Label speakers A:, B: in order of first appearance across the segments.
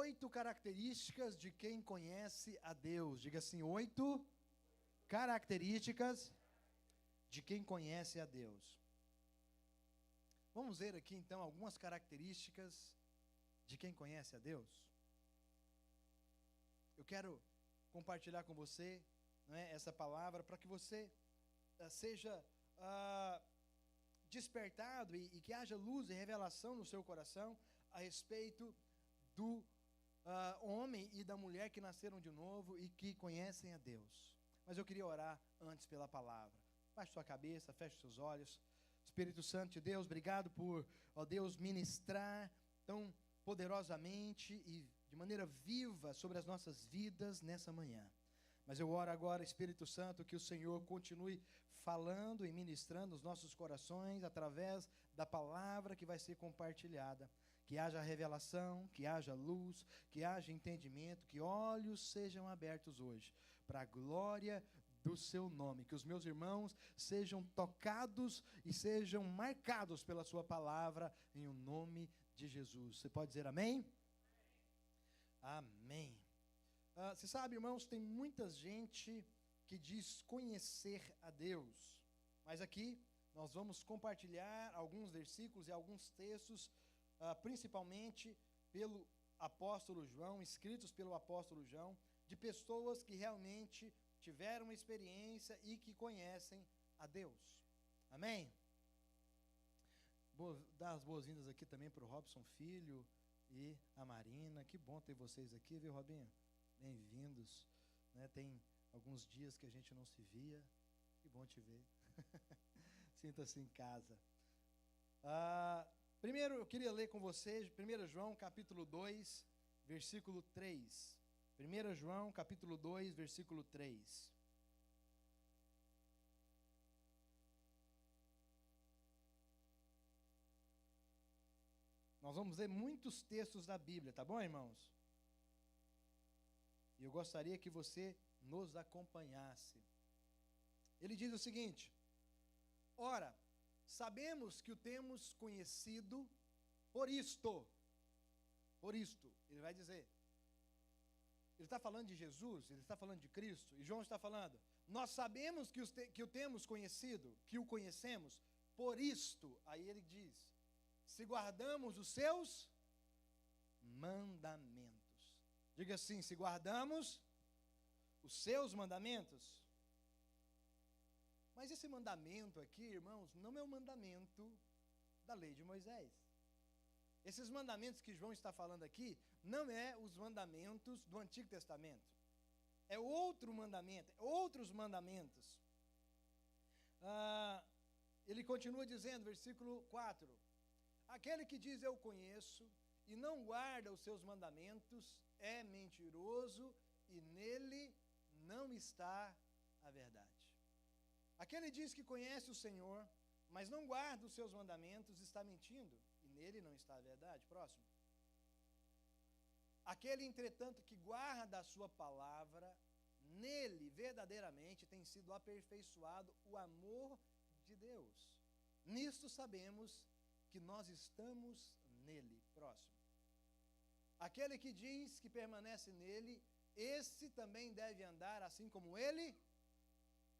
A: 8 características de quem conhece a Deus. Diga assim, 8 características de quem conhece a Deus. Vamos ver aqui então algumas características de quem conhece a Deus. Eu quero compartilhar com você, essa palavra para que você seja despertado e que haja luz e revelação no seu coração a respeito do homem e da mulher que nasceram de novo e que conhecem a Deus. Mas eu queria orar antes pela palavra. Baixe sua cabeça, feche seus olhos. Espírito Santo de Deus, obrigado por, ó Deus, ministrar tão poderosamente e de maneira viva sobre as nossas vidas nessa manhã. Mas eu oro agora, Espírito Santo, que o Senhor continue falando e ministrando os nossos corações através da palavra que vai ser compartilhada. Que haja revelação, que haja luz, que haja entendimento, que olhos sejam abertos hoje para a glória do seu nome. Que os meus irmãos sejam tocados e sejam marcados pela sua palavra em o nome de Jesus. Você pode dizer amém? Amém. Você sabe, irmãos, tem muita gente que diz conhecer a Deus. Mas aqui nós vamos compartilhar alguns versículos e alguns textos, principalmente pelo apóstolo João, escritos pelo apóstolo João, de pessoas que realmente tiveram experiência e que conhecem a Deus. Amém? Vou dar as boas-vindas aqui também para o Robson Filho e a Marina. Que bom ter vocês aqui, viu, Robinho? Bem-vindos. Tem alguns dias que a gente não se via. Que bom te ver. Sinta-se em casa. Primeiro eu queria ler com vocês 1 João capítulo 2, versículo 3. 1 João capítulo 2, versículo 3. Nós vamos ler muitos textos da Bíblia, tá bom, irmãos? E eu gostaria que você nos acompanhasse. Ele diz o seguinte: ora, sabemos que o temos conhecido por isto. Por isto, ele vai dizer. Ele está falando de Jesus, ele está falando de Cristo, e João está falando, nós sabemos que o temos conhecido, que o conhecemos, por isto, aí ele diz, se guardamos os seus mandamentos. Diga assim, se guardamos os seus mandamentos. Mas esse mandamento aqui, irmãos, não é o mandamento da lei de Moisés. Esses mandamentos que João está falando aqui, não é os mandamentos do Antigo Testamento. É outro mandamento, outros mandamentos. Ele continua dizendo, versículo 4. Aquele que diz eu conheço e não guarda os seus mandamentos é mentiroso e nele não está a verdade. Aquele diz que conhece o Senhor, mas não guarda os seus mandamentos, está mentindo, e nele não está a verdade. Próximo. Aquele, entretanto, que guarda a sua palavra, nele verdadeiramente tem sido aperfeiçoado o amor de Deus. Nisto sabemos que nós estamos nele. Próximo. Aquele que diz que permanece nele, esse também deve andar assim como ele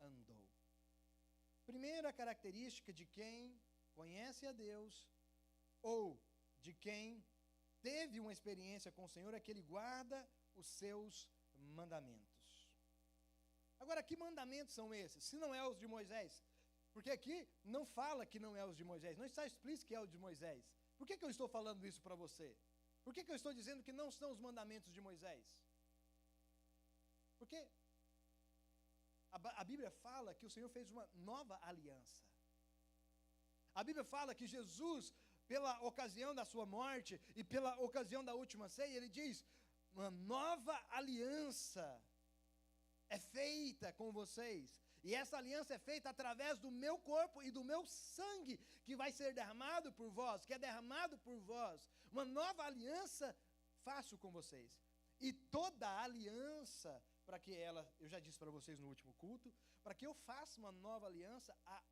A: andou. Primeira característica de quem conhece a Deus, ou de quem teve uma experiência com o Senhor, é que ele guarda os seus mandamentos. Agora, que mandamentos são esses? Se não é os de Moisés, porque aqui não fala que não é os de Moisés, não está explícito que é o de Moisés. Por que eu estou falando isso para você? Por que eu estou dizendo que não são os mandamentos de Moisés? Porque a Bíblia fala que o Senhor fez uma nova aliança. A Bíblia fala que Jesus, pela ocasião da sua morte e pela ocasião da última ceia, ele diz, uma nova aliança é feita com vocês. E essa aliança é feita através do meu corpo e do meu sangue, que vai ser derramado por vós, que é derramado por vós. Uma nova aliança faço com vocês. E toda a aliança, para que ela, eu já disse para vocês no último culto, para que eu faça uma nova aliança, a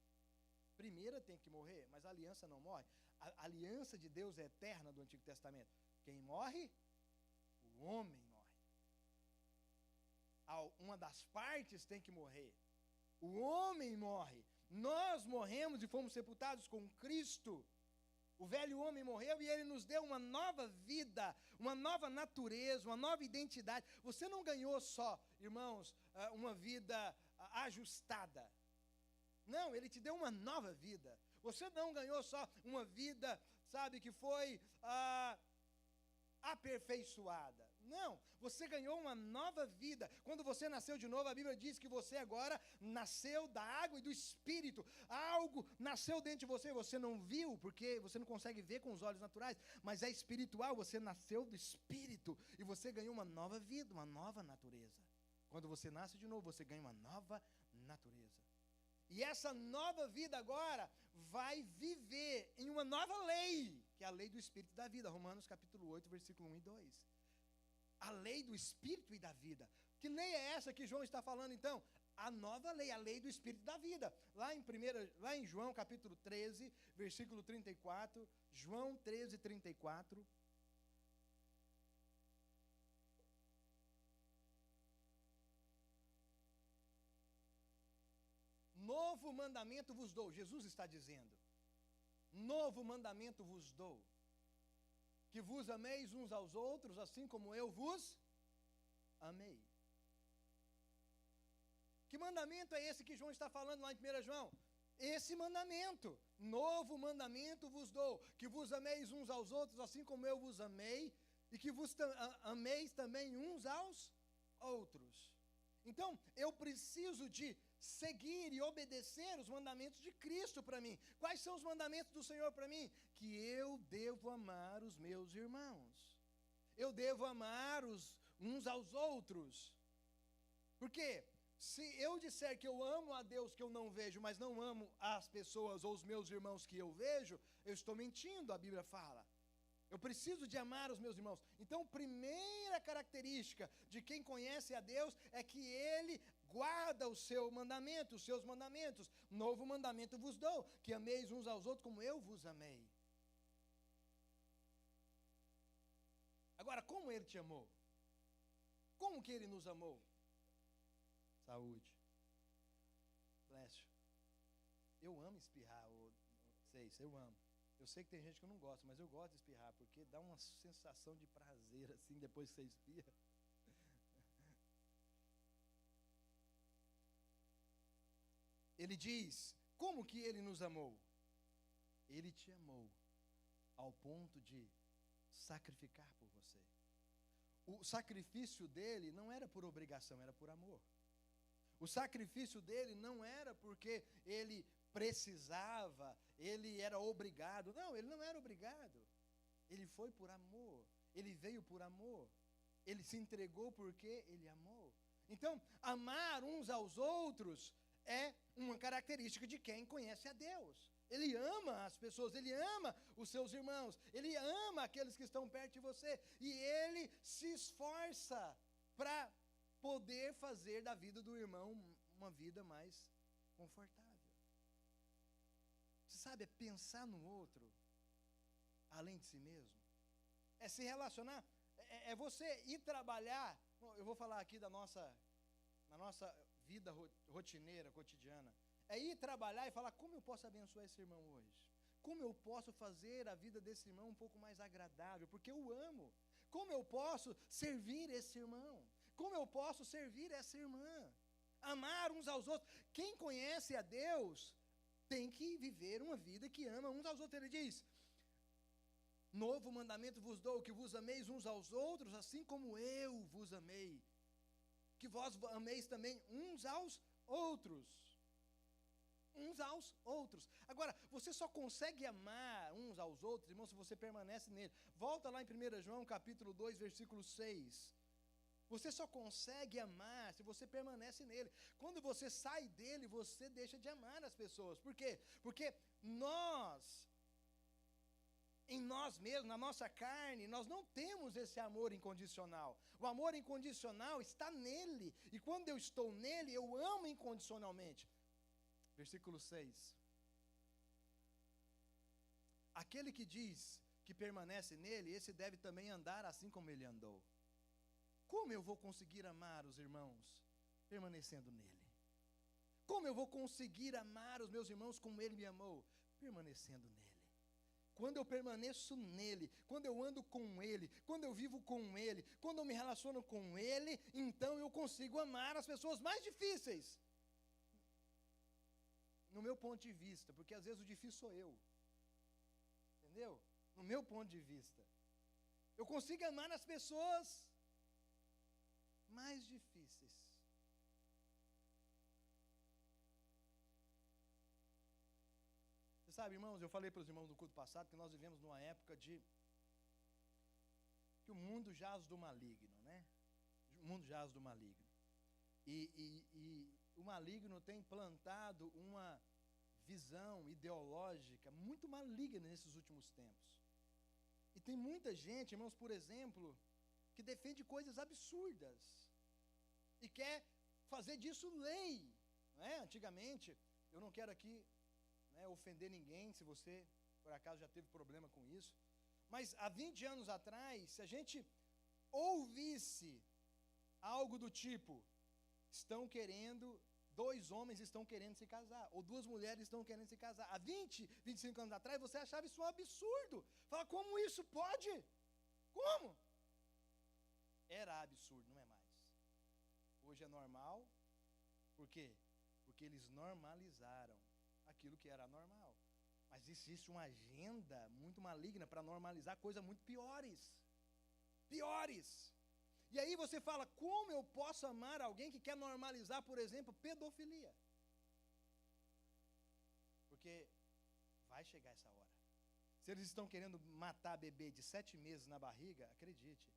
A: primeira tem que morrer, mas a aliança não morre. A aliança de Deus é eterna do Antigo Testamento. Quem morre? O homem morre. Uma das partes tem que morrer. O homem morre. Nós morremos e fomos sepultados com Cristo. O velho homem morreu e ele nos deu uma nova vida, uma nova natureza, uma nova identidade. Você não ganhou só, irmãos, uma vida ajustada. Não, ele te deu uma nova vida. Você não ganhou só uma vida, sabe, que foi aperfeiçoada. Não, você ganhou uma nova vida. Quando você nasceu de novo, a Bíblia diz que você agora nasceu da água e do Espírito. Algo nasceu dentro de você, você não viu, porque você não consegue ver com os olhos naturais, mas é espiritual, você nasceu do Espírito e você ganhou uma nova vida, uma nova natureza. Quando você nasce de novo, você ganha uma nova natureza. E essa nova vida agora vai viver em uma nova lei, que é a lei do Espírito e da vida. Romanos capítulo 8, versículo 1 e 2. A lei do Espírito e da vida. Que lei é essa que João está falando então? A nova lei, a lei do Espírito e da vida. Lá em João capítulo 13, versículo 34. João 13, 34. Novo mandamento vos dou, Jesus está dizendo. Novo mandamento vos dou, que vos ameis uns aos outros, assim como eu vos amei. Que mandamento é esse que João está falando lá em 1 João? Esse mandamento, novo mandamento vos dou, que vos ameis uns aos outros, assim como eu vos amei, e que vos ameis também uns aos outros. Então, eu preciso de seguir e obedecer os mandamentos de Cristo para mim. Quais são os mandamentos do Senhor para mim? Que eu devo amar os meus irmãos. Eu devo amar uns aos outros. Porque se eu disser que eu amo a Deus que eu não vejo, mas não amo as pessoas ou os meus irmãos que eu vejo, eu estou mentindo, a Bíblia fala. Eu preciso de amar os meus irmãos. Então, primeira característica de quem conhece a Deus é que ele guarda o seu mandamento, os seus mandamentos. Novo mandamento vos dou, que ameis uns aos outros como eu vos amei. Agora, como ele te amou? Como que ele nos amou? Saúde. Lécio. Eu amo espirrar, vocês, eu amo. Eu sei que tem gente que não gosta, mas eu gosto de espirrar, porque dá uma sensação de prazer, assim, depois que você espirra. Ele diz, como que ele nos amou? Ele te amou ao ponto de sacrificar por você. O sacrifício dele não era por obrigação, era por amor. O sacrifício dele não era porque ele precisava, ele era obrigado. Não, ele não era obrigado. Ele foi por amor. Ele veio por amor. Ele se entregou porque ele amou. Então, amar uns aos outros é uma característica de quem conhece a Deus. Ele ama as pessoas, ele ama os seus irmãos, ele ama aqueles que estão perto de você. E ele se esforça para poder fazer da vida do irmão uma vida mais confortável. Você sabe, é pensar no outro, além de si mesmo. É se relacionar, é você ir trabalhar. Eu vou falar aqui na nossa vida rotineira, cotidiana. É ir trabalhar e falar, como eu posso abençoar esse irmão hoje? Como eu posso fazer a vida desse irmão um pouco mais agradável? Porque eu amo. Como eu posso servir esse irmão? Como eu posso servir essa irmã? Amar uns aos outros. Quem conhece a Deus tem que viver uma vida que ama uns aos outros. Ele diz, novo mandamento vos dou, que vos ameis uns aos outros, assim como eu vos amei. Que vós ameis também uns aos outros. Uns aos outros. Agora, você só consegue amar uns aos outros, irmão, se você permanece nele. Volta lá em 1 João, capítulo 2, versículo 6. Você só consegue amar se você permanece nele. Quando você sai dele, você deixa de amar as pessoas. Por quê? Porque nós, em nós mesmos, na nossa carne, nós não temos esse amor incondicional. O amor incondicional está nele. E quando eu estou nele, eu amo incondicionalmente. Versículo 6. Aquele que diz que permanece nele, esse deve também andar assim como ele andou. como eu vou conseguir amar os irmãos? Permanecendo nele. Como eu vou conseguir amar os meus irmãos como ele me amou? Permanecendo nele. Quando eu permaneço nele, quando eu ando com ele, quando eu vivo com ele, quando eu me relaciono com ele, então eu consigo amar as pessoas mais difíceis. No meu ponto de vista, porque às vezes o difícil sou eu. Entendeu? No meu ponto de vista. Eu consigo amar as pessoas mais difíceis. Você sabe, irmãos, eu falei para os irmãos no culto passado que nós vivemos numa época que o mundo jaz do maligno, né? O mundo jaz do maligno. E o maligno tem plantado uma visão ideológica muito maligna nesses últimos tempos. E tem muita gente, irmãos, por exemplo, que defende coisas absurdas e quer fazer disso lei, não é? Antigamente, eu não quero aqui, né, ofender ninguém, se você por acaso já teve problema com isso, mas há 20 anos atrás, se a gente ouvisse algo do tipo, dois homens estão querendo se casar, ou duas mulheres estão querendo se casar, há 20, 25 anos atrás, você achava isso um absurdo. Fala, como isso pode? Como? Era absurdo, não é mais. Hoje é normal. Por quê? Porque eles normalizaram aquilo que era normal. Mas existe uma agenda muito maligna para normalizar coisas muito piores. Piores. E aí você fala, como eu posso amar alguém que quer normalizar, por exemplo, pedofilia? Porque vai chegar essa hora. Se eles estão querendo matar bebê de 7 meses na barriga, acredite.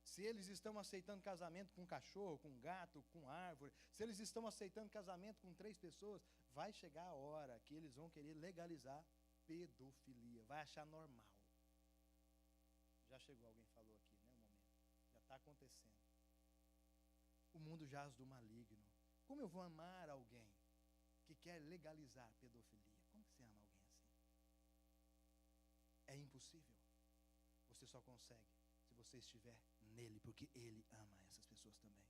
A: Se eles estão aceitando casamento com cachorro, com gato, com árvore, se eles estão aceitando casamento com 3 pessoas, vai chegar a hora que eles vão querer legalizar pedofilia, vai achar normal. Já chegou, alguém falou aqui, né, um momento. Já está acontecendo. O mundo jaz do maligno. Como eu vou amar alguém que quer legalizar pedofilia? Como você ama alguém assim? É impossível. Você só consegue se você estiver nele, porque ele ama essas pessoas também.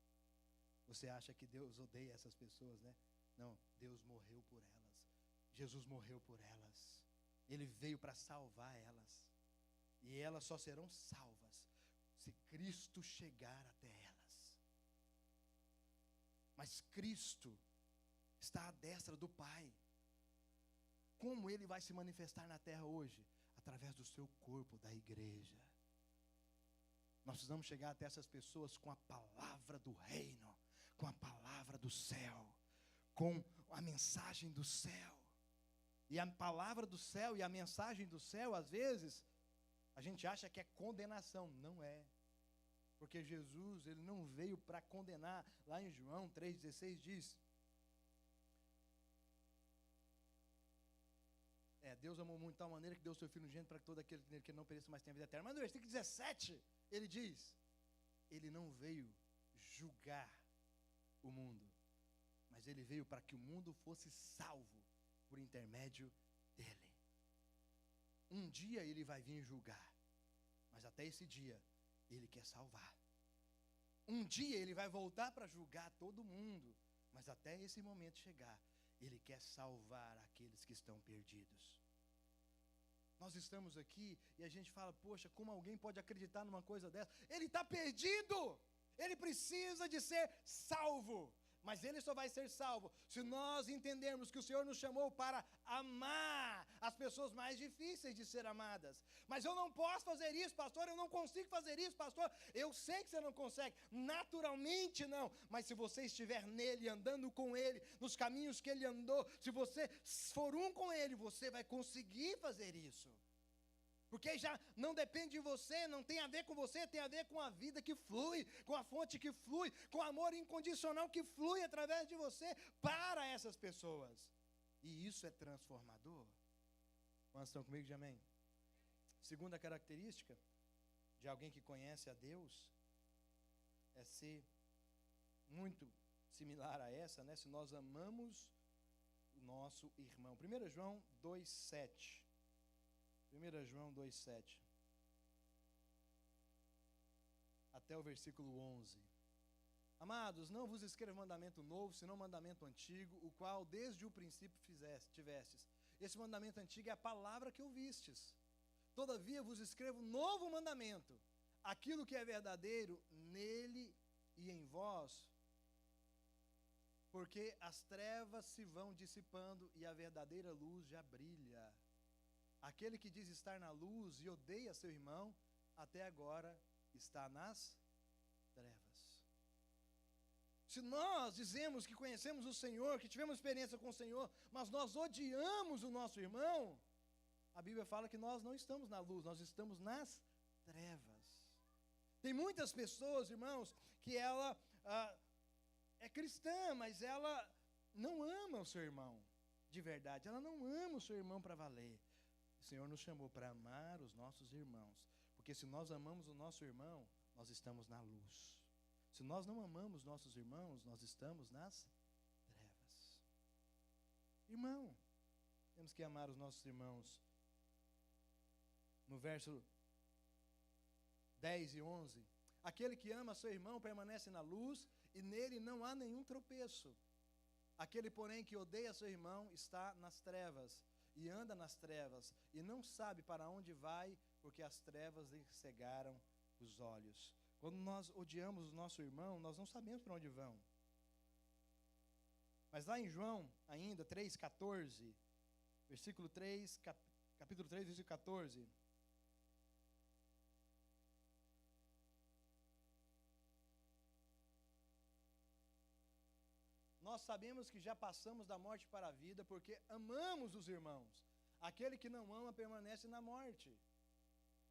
A: Você acha que Deus odeia essas pessoas, né? Não, Deus morreu por elas. Jesus morreu por elas. Ele veio para salvar elas. E elas só serão salvas se Cristo chegar até elas. Mas Cristo está à destra do Pai. Como Ele vai se manifestar na terra hoje? Através do seu corpo, da igreja. Nós precisamos chegar até essas pessoas com a palavra do reino, com a palavra do céu, com a mensagem do céu. E a palavra do céu e a mensagem do céu, às vezes, a gente acha que é condenação. Não é. Porque Jesus, ele não veio para condenar. Lá em João 3,16 diz: Deus amou muito de tal maneira que deu o seu Filho unigênito para que todo aquele que não pereça, mas tenha vida eterna. Mas no versículo 17, ele diz: ele não veio julgar o mundo, mas ele veio para que o mundo fosse salvo por intermédio dele. Um dia ele vai vir julgar, mas até esse dia ele quer salvar. Um dia ele vai voltar para julgar todo mundo, mas até esse momento chegar, ele quer salvar aqueles que estão perdidos. Nós estamos aqui e a gente fala, poxa, como alguém pode acreditar numa coisa dessa? Ele está perdido, ele precisa de ser salvo. Mas ele só vai ser salvo se nós entendermos que o Senhor nos chamou para amar as pessoas mais difíceis de ser amadas. Mas eu não posso fazer isso, pastor, eu não consigo fazer isso, pastor. Eu sei que você não consegue, naturalmente não. Mas se você estiver nele, andando com ele, nos caminhos que ele andou, se você for um com ele, você vai conseguir fazer isso. Porque já não depende de você, não tem a ver com você, tem a ver com a vida que flui, com a fonte que flui, com o amor incondicional que flui através de você para essas pessoas. E isso é transformador. Quantos estão comigo de amém? Segunda característica de alguém que conhece a Deus é ser muito similar a essa, né? Se nós amamos o nosso irmão. 1 João 2,7. 1 João 2,7. até o versículo 11. Amados, não vos escrevo mandamento novo, senão mandamento antigo, o qual desde o princípio tivestes. Esse mandamento antigo é a palavra que ouvistes. Todavia vos escrevo novo mandamento, aquilo que é verdadeiro nele e em vós, porque as trevas se vão dissipando e a verdadeira luz já brilha. Aquele que diz estar na luz e odeia seu irmão, até agora está nas trevas. Se nós dizemos que conhecemos o Senhor, que tivemos experiência com o Senhor, mas nós odiamos o nosso irmão, a Bíblia fala que nós não estamos na luz, nós estamos nas trevas. Tem muitas pessoas, irmãos, que ela é cristã, mas ela não ama o seu irmão de verdade, ela não ama o seu irmão para valer. O Senhor nos chamou para amar os nossos irmãos, porque se nós amamos o nosso irmão, nós estamos na luz. Se nós não amamos nossos irmãos, nós estamos nas trevas. Irmão, temos que amar os nossos irmãos. No verso 10 e 11, aquele que ama seu irmão permanece na luz, e nele não há nenhum tropeço. Aquele, porém, que odeia seu irmão está nas trevas, e anda nas trevas, e não sabe para onde vai, porque as trevas lhe cegaram os olhos. Quando nós odiamos o nosso irmão, nós não sabemos para onde vão. Mas lá em João, ainda, 3,14, versículo 3, capítulo 3, versículo 14. Nós sabemos que já passamos da morte para a vida, porque amamos os irmãos. Aquele que não ama permanece na morte.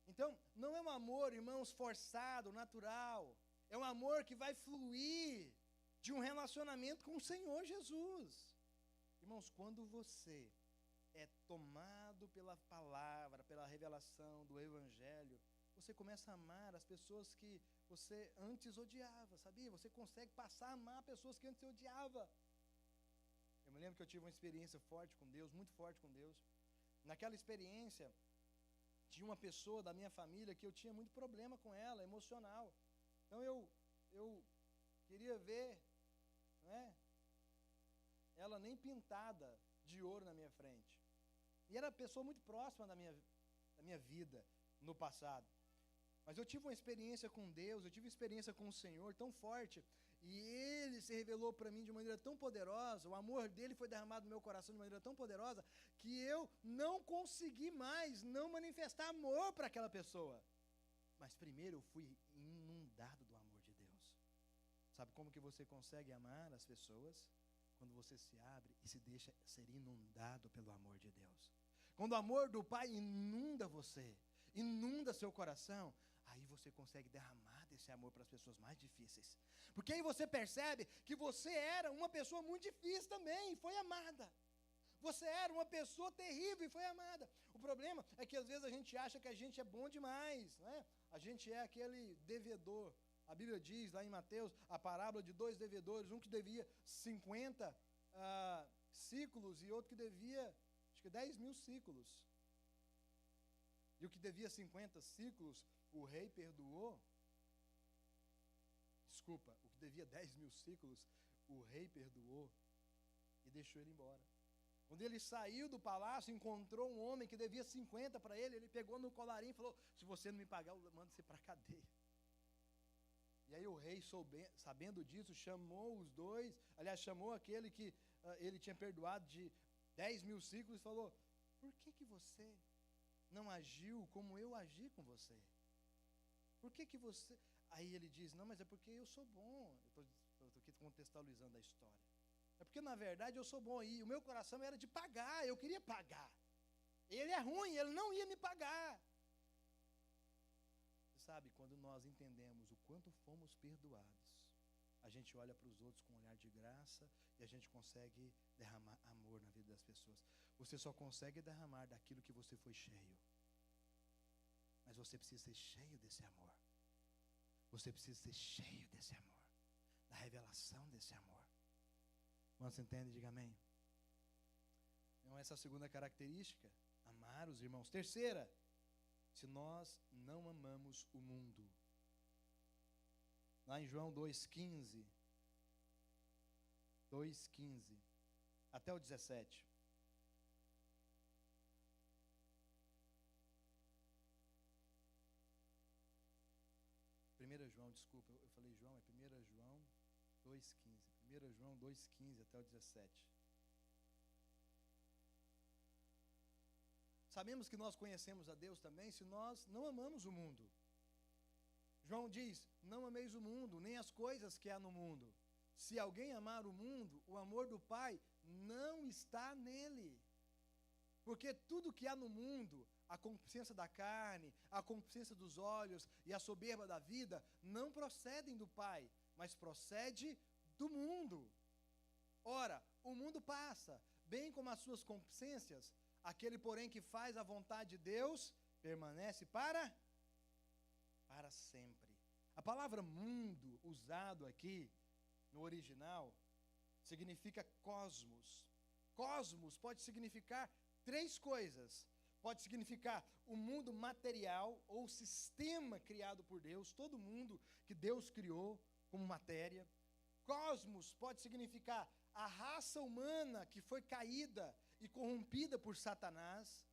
A: Então, não é um amor, irmãos, forçado, natural. É um amor que vai fluir de um relacionamento com o Senhor Jesus. Irmãos, quando você é tomado pela palavra, pela revelação do Evangelho, você começa a amar as pessoas que você antes odiava, sabia? Você consegue passar a amar pessoas que antes você odiava. Eu me lembro que eu tive uma experiência forte com Deus, muito forte com Deus. Naquela experiência, tinha uma pessoa da minha família que eu tinha muito problema com ela, emocional. Então eu queria ver, né, ela nem pintada de ouro na minha frente. E era uma pessoa muito próxima da minha vida no passado. Mas eu tive uma experiência com Deus, eu tive uma experiência com o Senhor tão forte, e Ele se revelou para mim de maneira tão poderosa, o amor dEle foi derramado no meu coração de maneira tão poderosa, que eu não consegui mais não manifestar amor para aquela pessoa. Mas primeiro eu fui inundado do amor de Deus. Sabe como que você consegue amar as pessoas? Quando você se abre e se deixa ser inundado pelo amor de Deus. Quando o amor do Pai inunda você, inunda seu coração, aí você consegue derramar desse amor para as pessoas mais difíceis. Porque aí você percebe que você era uma pessoa muito difícil também e foi amada. Você era uma pessoa terrível e foi amada. O problema é que às vezes a gente acha que a gente é bom demais, né? A gente é aquele devedor. A Bíblia diz lá em Mateus a parábola de 2 devedores, um que devia 50 ciclos e outro que devia, acho que 10.000 ciclos. E o que devia 50 ciclos, o rei perdoou. Desculpa, o que devia 10.000 ciclos, o rei perdoou e deixou ele embora. Quando ele saiu do palácio, encontrou um homem que devia 50 para ele, ele pegou no colarinho e falou: se você não me pagar, eu mando você para a cadeia. E aí o rei, sabendo disso, chamou os dois, aliás, chamou aquele que ele tinha perdoado de 10.000 ciclos e falou: por que você não agiu como eu agi com você? Por que você... Aí ele diz: não, mas é porque eu sou bom. Eu estou aqui contextualizando a história. É porque, na verdade, eu sou bom. E o meu coração era de pagar, eu queria pagar. Ele é ruim, ele não ia me pagar. Você sabe, quando nós entendemos o quanto fomos perdoados, a gente olha para os outros com um olhar de graça e a gente consegue derramar amor na vida das pessoas. Você só consegue derramar daquilo que você foi cheio. Mas você precisa ser cheio desse amor. Você precisa ser cheio desse amor, da revelação desse amor. Você entende? Diga amém. Então essa é a segunda característica, amar os irmãos. Terceira, se nós não amamos o mundo, Lá em João 2,15. 2,15. Até o 17. João, desculpa, eu falei João, é 1 João 2,15. 1 João 2,15 até o 17. Sabemos que nós conhecemos a Deus também se nós não amamos o mundo. João diz: não ameis o mundo, nem as coisas que há no mundo. Se alguém amar o mundo, o amor do Pai não está nele. Porque tudo que há no mundo, a concupiscência da carne, a concupiscência dos olhos e a soberba da vida, não procedem do Pai, mas procede do mundo. Ora, o mundo passa, bem como as suas concupiscências. Aquele, porém, que faz a vontade de Deus, permanece para sempre. A palavra mundo, usado aqui no original, significa cosmos. Cosmos pode significar três coisas. Pode significar o mundo material ou sistema criado por Deus, todo mundo que Deus criou como matéria. Cosmos pode significar a raça humana que foi caída e corrompida por Satanás.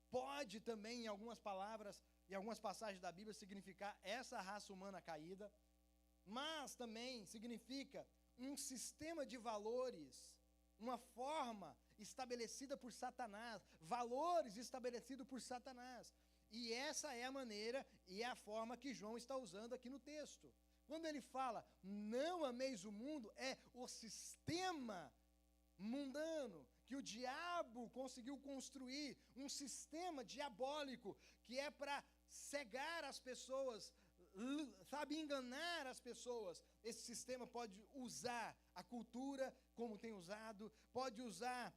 A: Pode também, em algumas palavras, em algumas passagens da Bíblia, significar essa raça humana caída. Mas também significa um sistema de valores, uma forma estabelecida por Satanás, valores estabelecidos por Satanás. E essa é a maneira e é a forma que João está usando aqui no texto. Quando ele fala, não ameis o mundo, é o sistema mundano que o diabo conseguiu construir, um sistema diabólico que é para cegar as pessoas, sabe, enganar as pessoas. Esse sistema pode usar a cultura como tem usado, pode usar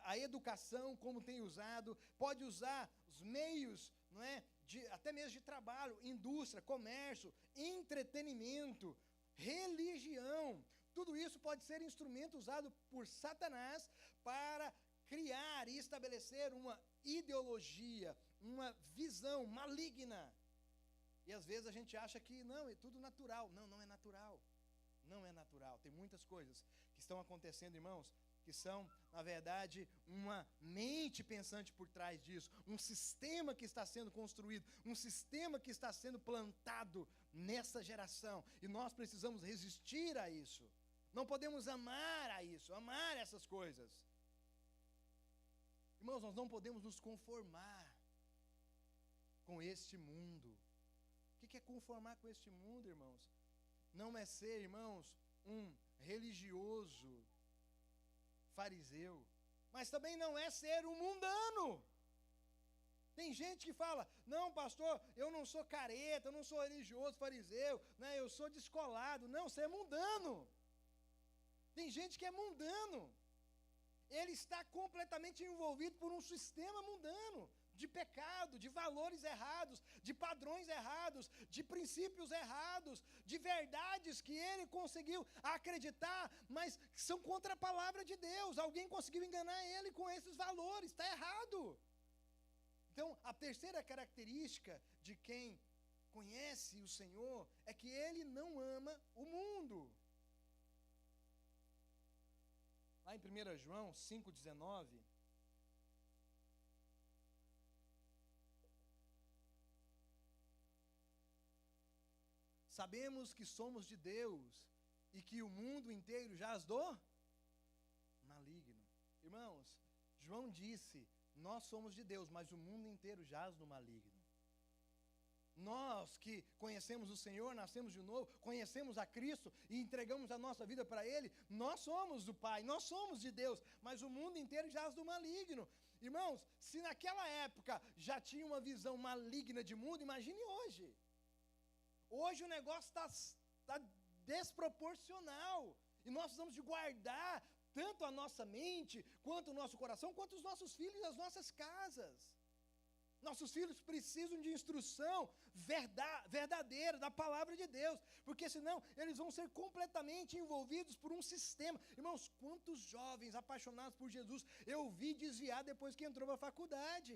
A: a educação como tem usado, pode usar os meios, não é, até mesmo de trabalho, indústria, comércio, entretenimento, religião. Tudo isso pode ser instrumento usado por Satanás para criar e estabelecer uma ideologia, uma visão maligna. E às vezes a gente acha que não, é tudo natural. Não, não é natural. Não é natural. Tem muitas coisas que estão acontecendo, irmãos, que são, na verdade, uma mente pensante por trás disso, um sistema que está sendo construído, um sistema que está sendo plantado nessa geração. E nós precisamos resistir a isso. Não podemos amar a isso, amar essas coisas. Irmãos, nós não podemos nos conformar com este mundo. O que é conformar com este mundo, irmãos? Não é ser, irmãos, um religioso fariseu, mas também não é ser um mundano. Tem gente que fala, não, pastor, eu não sou careta, eu não sou religioso fariseu, né, eu sou descolado. Não, você é mundano. Tem gente que é mundano. Ele está completamente envolvido por um sistema mundano, de pecado, de valores errados, de padrões errados, de princípios errados, de verdades que ele conseguiu acreditar, mas que são contra a palavra de Deus. Alguém conseguiu enganar ele com esses valores, está errado. Então, a terceira característica de quem conhece o Senhor é que ele não ama o mundo. Lá em 1 João 5,19, sabemos que somos de Deus e que o mundo inteiro jaz do maligno. Irmãos, João disse, nós somos de Deus, mas o mundo inteiro jaz no maligno. Nós que conhecemos o Senhor, nascemos de novo, conhecemos a Cristo e entregamos a nossa vida para Ele, nós somos do Pai, nós somos de Deus, mas o mundo inteiro jaz do maligno. Irmãos, se naquela época já tinha uma visão maligna de mundo, imagine hoje. Hoje o negócio está desproporcional e nós precisamos de guardar tanto a nossa mente, quanto o nosso coração, quanto os nossos filhos e as nossas casas. Nossos filhos precisam de instrução verdadeira da palavra de Deus, porque senão eles vão ser completamente envolvidos por um sistema. Irmãos, quantos jovens apaixonados por Jesus eu vi desviar depois que entrou para a faculdade?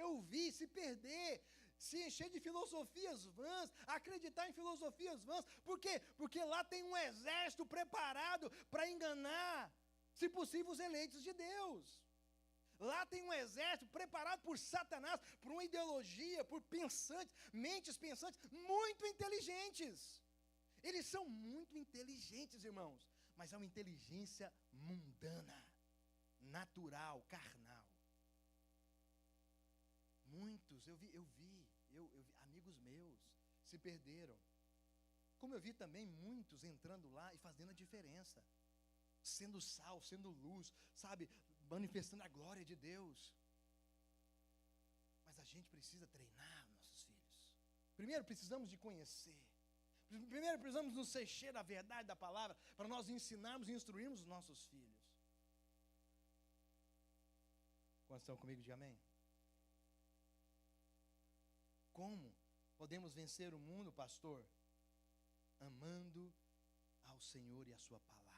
A: Eu vi se perder, se encher de filosofias vãs, acreditar em filosofias vãs. Por quê? Porque lá tem um exército preparado para enganar, se possível, os eleitos de Deus. Lá tem um exército preparado por Satanás, por uma ideologia, por pensantes, mentes pensantes muito inteligentes. Eles são muito inteligentes, irmãos, mas é uma inteligência mundana, natural, carnal. Muitos, eu vi, amigos meus se perderam. Como eu vi também muitos entrando lá e fazendo a diferença, sendo sal, sendo luz, sabe, manifestando a glória de Deus. Mas a gente precisa treinar nossos filhos. Primeiro precisamos de conhecer. Primeiro precisamos nos encher da verdade da palavra, para nós ensinarmos e instruirmos os nossos filhos. Quantos estão comigo? Diga amém. Como podemos vencer o mundo, pastor? Amando ao Senhor e a sua palavra.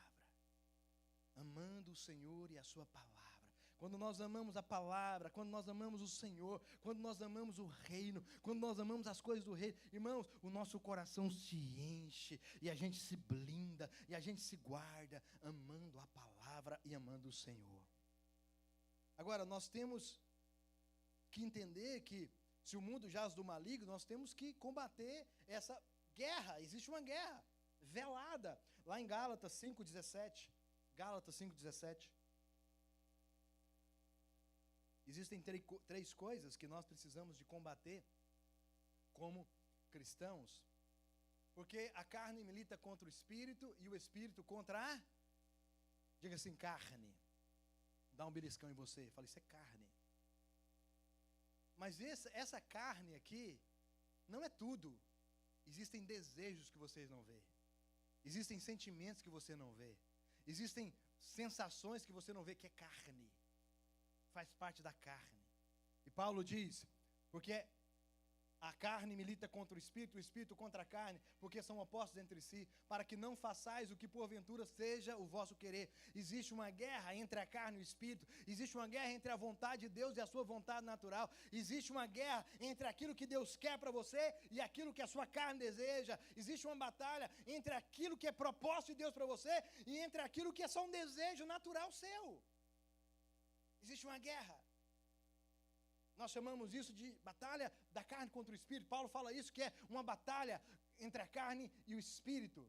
A: Amando o Senhor e a sua palavra. Quando nós amamos a palavra, quando nós amamos o Senhor, quando nós amamos o reino, quando nós amamos as coisas do reino, irmãos, o nosso coração se enche, e a gente se blinda, e a gente se guarda, amando a palavra e amando o Senhor. Agora, nós temos que entender que, se o mundo jaz do maligno, nós temos que combater essa guerra. Existe uma guerra velada, lá em Gálatas 5,17. Gálatas 5,17. Existem três coisas que nós precisamos de combater como cristãos, porque a carne milita contra o espírito e o espírito contra a, diga assim, carne. Dá um beliscão em você, fala, isso é carne. Mas essa carne aqui não é tudo. Existem desejos que vocês não vê. Existem sentimentos que você não vê. Existem sensações que você não vê, que é carne. Faz parte da carne. E Paulo diz, porque a carne milita contra o espírito contra a carne, porque são opostos entre si, para que não façais o que porventura seja o vosso querer. Existe uma guerra entre a carne e o espírito, existe uma guerra entre a vontade de Deus e a sua vontade natural, existe uma guerra entre aquilo que Deus quer para você e aquilo que a sua carne deseja, existe uma batalha entre aquilo que é propósito de Deus para você e entre aquilo que é só um desejo natural seu. Existe uma guerra. Nós chamamos isso de batalha da carne contra o espírito. Paulo fala isso, que é uma batalha entre a carne e o espírito.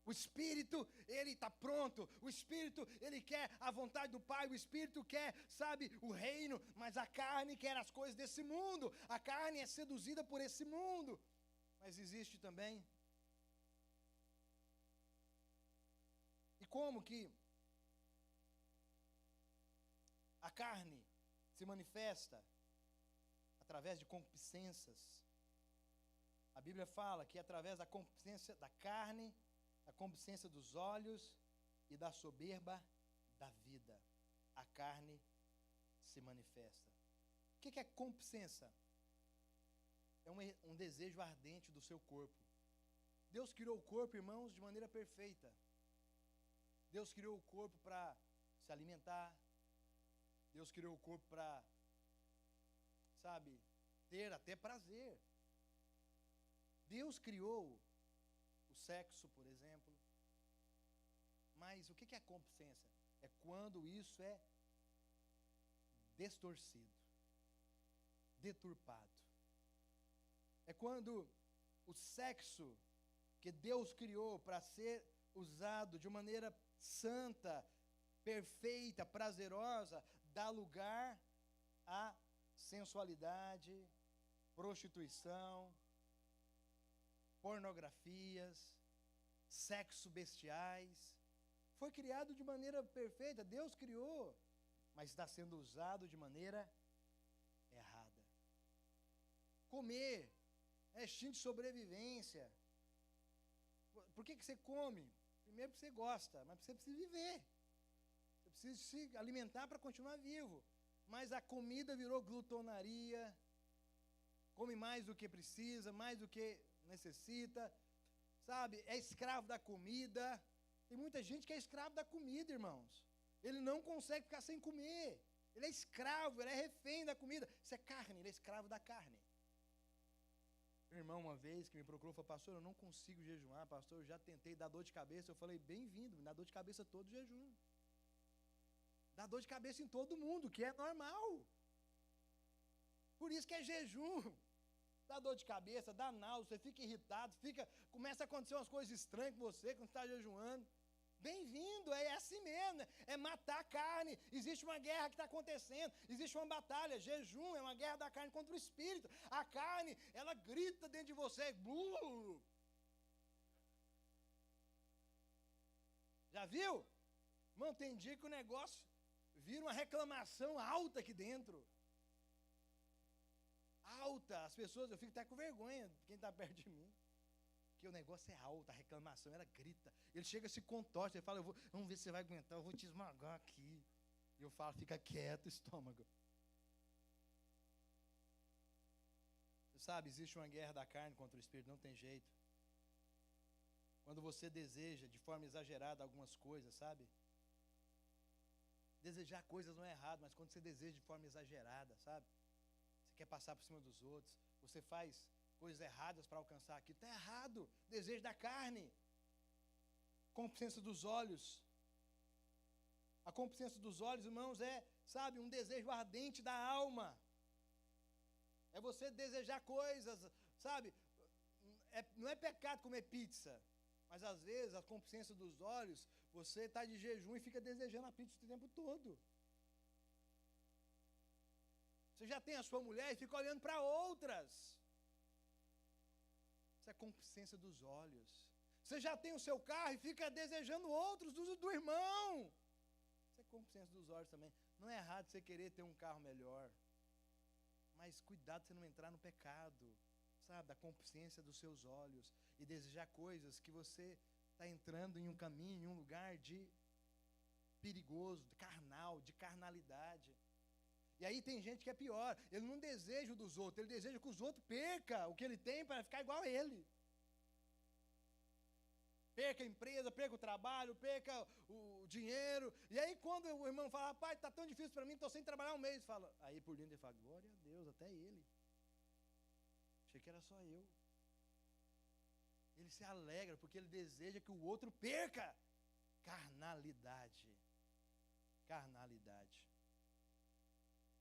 A: O espírito, ele está pronto. O espírito, ele quer a vontade do Pai. O espírito quer, sabe, o reino. Mas a carne quer as coisas desse mundo. A carne é seduzida por esse mundo. Mas existe também. E como que a carne se manifesta? Através de concupiscências. A Bíblia fala que através da concupiscência da carne, a concupiscência dos olhos e da soberba da vida, a carne se manifesta. O que é concupiscência? É um desejo ardente do seu corpo. Deus criou o corpo, irmãos, de maneira perfeita. Deus criou o corpo para se alimentar. Deus criou o corpo para, sabe, ter até prazer. Deus criou o sexo, por exemplo. Mas o que é concupiscência? É quando isso é distorcido, deturpado. É quando o sexo que Deus criou para ser usado de maneira santa, perfeita, prazerosa, dá lugar à sensualidade, prostituição, pornografias, sexo bestiais. Foi criado de maneira perfeita, Deus criou, mas está sendo usado de maneira errada. Comer é instinto de sobrevivência. Por que você come? Primeiro porque você gosta, mas você precisa viver. Você precisa se alimentar para continuar vivo. Mas a comida virou glutonaria. Come mais do que precisa, mais do que necessita. Sabe? É escravo da comida. Tem muita gente que é escravo da comida, irmãos. Ele não consegue ficar sem comer. Ele é escravo, ele é refém da comida. Isso é carne, ele é escravo da carne. Meu irmão, uma vez que me procurou, falou: pastor, eu não consigo jejuar, pastor, eu já tentei dar dor de cabeça. Eu falei: bem-vindo, me dá dor de cabeça todo jejum. Dá dor de cabeça em todo mundo, que é normal. Por isso que é jejum. Dá dor de cabeça, dá náusea, você fica irritado, começa a acontecer umas coisas estranhas com você quando está jejuando. Bem-vindo, é assim mesmo, é matar a carne. Existe uma guerra que está acontecendo, existe uma batalha. Jejum é uma guerra da carne contra o espírito. A carne, ela grita dentro de você. Já viu? Irmão, tem dia que o negócio vira uma reclamação alta aqui dentro. Alta, as pessoas, eu fico até com vergonha de quem está perto de mim. Porque o negócio é alto, a reclamação, ela grita. Ele chega, se contorce, ele fala: vamos ver se você vai aguentar, eu vou te esmagar aqui. E eu falo: fica quieto, estômago. Você sabe, existe uma guerra da carne contra o espírito, não tem jeito. Quando você deseja de forma exagerada algumas coisas, sabe? Desejar coisas não é errado, mas quando você deseja de forma exagerada, sabe? Você quer passar por cima dos outros, você faz coisas erradas para alcançar aquilo, está errado. Desejo da carne. Concupiscência dos olhos. A concupiscência dos olhos, irmãos, é, sabe, um desejo ardente da alma. É você desejar coisas, sabe? Não é pecado comer pizza, mas às vezes a concupiscência dos olhos, você está de jejum e fica desejando a pizza o tempo todo. Você já tem a sua mulher e fica olhando para outras. Isso é concupiscência dos olhos. Você já tem o seu carro e fica desejando outros do irmão. Isso é concupiscência dos olhos também. Não é errado você querer ter um carro melhor, mas cuidado você não entrar no pecado, sabe, da concupiscência dos seus olhos e desejar coisas que você está entrando em um caminho, em um lugar de perigoso, de carnal, de carnalidade. E aí tem gente que é pior, ele não deseja o dos outros, ele deseja que os outros percam o que ele tem para ficar igual a ele. Perca a empresa, perca o trabalho, perca o dinheiro. E aí quando o irmão fala: rapaz, está tão difícil para mim, estou sem trabalhar um mês. Fala, aí por dentro ele fala: glória a Deus, até ele. Achei que era só eu. Ele se alegra porque ele deseja que o outro perca. Carnalidade. Carnalidade.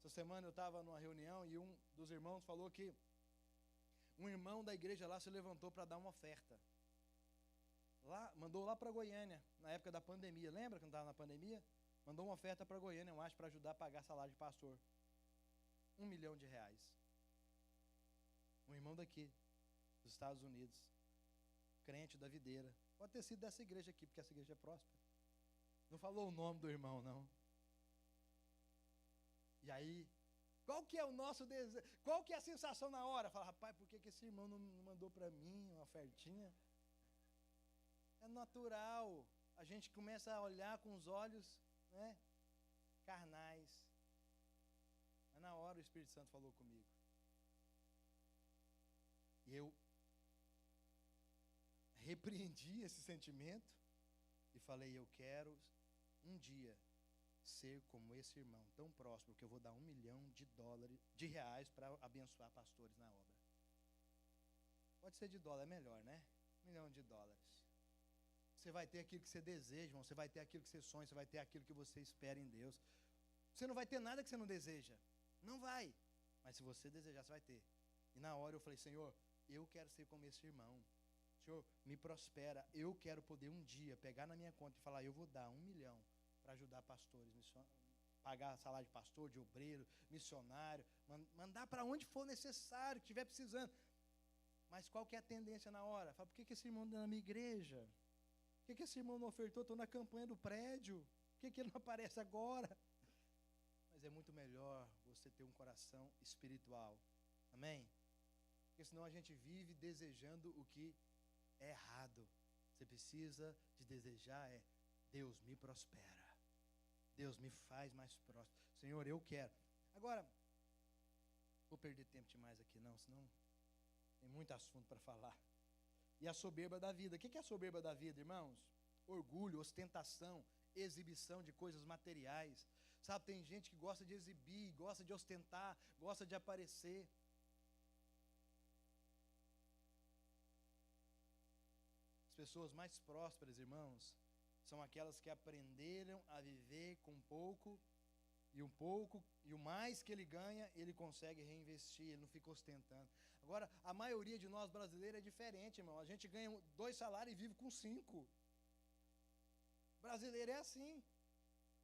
A: Essa semana eu estava numa reunião e um dos irmãos falou que um irmão da igreja lá se levantou para dar uma oferta. Mandou lá para Goiânia, na época da pandemia. Lembra quando estava na pandemia? Mandou uma oferta para Goiânia, eu acho, para ajudar a pagar salário de pastor. R$1 milhão. Um irmão daqui, dos Estados Unidos, crente da videira. Pode ter sido dessa igreja aqui, porque essa igreja é próspera. Não falou o nome do irmão, não. E aí, qual que é o nosso desejo? Qual que é a sensação na hora? Fala: rapaz, por que esse irmão não mandou para mim uma ofertinha? É natural. A gente começa a olhar com os olhos, né, carnais. Mas na hora o Espírito Santo falou comigo. E eu repreendi esse sentimento e falei: eu quero um dia ser como esse irmão, tão próximo, que eu vou dar $1 milhão de reais para abençoar pastores na obra. Pode ser de dólar, é melhor, né? $1 milhão. Você vai ter aquilo que você deseja, irmão. Você vai ter aquilo que você sonha, você vai ter aquilo que você espera em Deus. Você não vai ter nada que você não deseja. Não vai. Mas se você desejar, você vai ter. E na hora eu falei: Senhor, eu quero ser como esse irmão. Senhor, me prospera. Eu quero poder um dia pegar na minha conta e falar: eu vou dar $1 milhão para ajudar pastores, pagar salário de pastor, de obreiro, missionário, mandar para onde for necessário, que estiver precisando. Mas qual que é a tendência na hora? Fala: por que esse irmão não está na minha igreja? Por que esse irmão não ofertou? Estou na campanha do prédio. Por que ele não aparece agora? Mas é muito melhor você ter um coração espiritual. Amém? Porque senão a gente vive desejando o que é errado. Você precisa de desejar Deus me prospera. Deus me faz mais próximo. Senhor, eu quero. Agora, vou perder tempo demais aqui não, senão tem muito assunto para falar. E a soberba da vida. O que é a soberba da vida, irmãos? Orgulho, ostentação, exibição de coisas materiais. Sabe, tem gente que gosta de exibir, gosta de ostentar, gosta de aparecer. As pessoas mais prósperas, irmãos, são aquelas que aprenderam a viver com pouco, e o mais que ele ganha, ele consegue reinvestir, ele não fica ostentando. Agora, a maioria de nós brasileiros é diferente, irmão. A gente ganha 2 salários e vive com 5. Brasileiro é assim,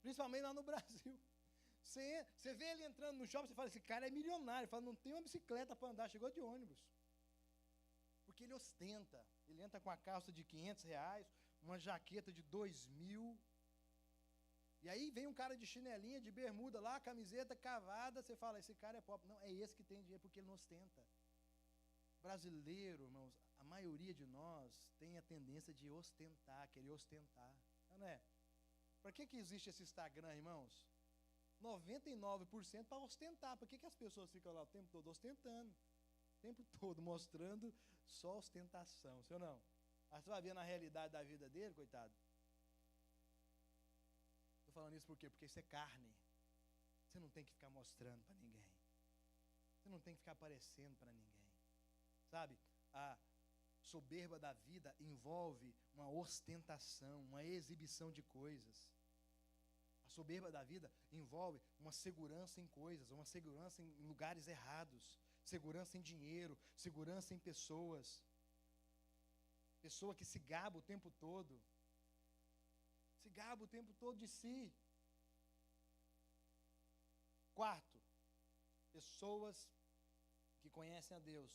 A: principalmente lá no Brasil. Você vê ele entrando no shopping, você fala, esse cara é milionário. Fala, não tem uma bicicleta para andar, chegou de ônibus. Porque ele ostenta. Ele entra com a calça de R$500, uma jaqueta de 2.000. E aí vem um cara de chinelinha, de bermuda lá, camiseta cavada, você fala, esse cara é pobre. Não, é esse que tem dinheiro, porque ele não ostenta. Brasileiro, irmãos, a maioria de nós tem a tendência de ostentar, querer ostentar. Não é? Para que existe esse Instagram, irmãos? 99% para ostentar. Por que as pessoas ficam lá o tempo todo ostentando? O tempo todo mostrando só ostentação, sim ou não? Aí você vai ver na realidade da vida dele, coitado. Estou falando isso por quê? Porque isso é carne. Você não tem que ficar mostrando para ninguém. Você não tem que ficar aparecendo para ninguém. Sabe? A soberba da vida envolve uma ostentação, uma exibição de coisas. A soberba da vida envolve uma segurança em coisas, uma segurança em lugares errados, segurança em dinheiro, segurança em pessoas. Pessoa que se gaba o tempo todo. Se gaba o tempo todo de si. Quarto, pessoas que conhecem a Deus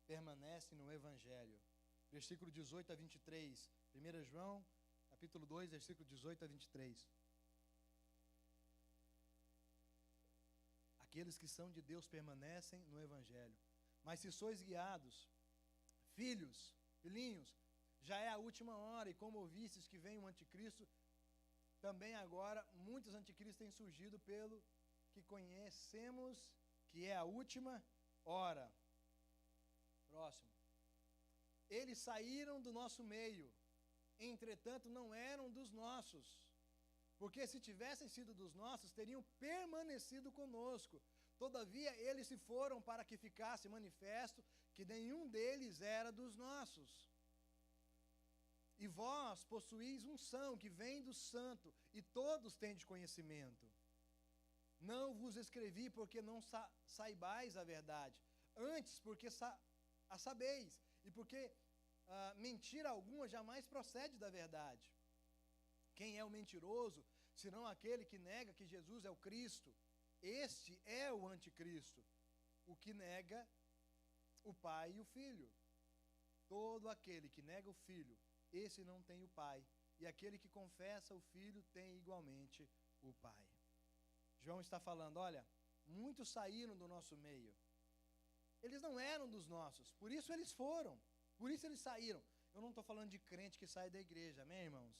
A: permanecem no Evangelho. Versículo 18 a 23. 1 João, capítulo 2, versículo 18 a 23. Aqueles que são de Deus permanecem no Evangelho. Mas se sois guiados, filhinhos, já é a última hora, e como ouvistes que vem o anticristo, também agora muitos anticristos têm surgido pelo que conhecemos que é a última hora. Próximo. Eles saíram do nosso meio, entretanto não eram dos nossos. Porque se tivessem sido dos nossos, teriam permanecido conosco. Todavia, eles se foram para que ficasse manifesto que nenhum deles era dos nossos. E vós possuís unção que vem do Santo, e todos têm de conhecimento. Não vos escrevi porque não saibais a verdade, antes porque a sabeis, e porque mentira alguma jamais procede da verdade. Quem é o mentiroso, senão aquele que nega que Jesus é o Cristo? Este é o anticristo, o que nega o Pai e o Filho. Todo aquele que nega o Filho, esse não tem o Pai, e aquele que confessa o Filho tem igualmente o Pai. João está falando, olha, muitos saíram do nosso meio. Eles não eram dos nossos, por isso eles foram, por isso eles saíram. Eu não estou falando de crente que sai da igreja, amém, irmãos?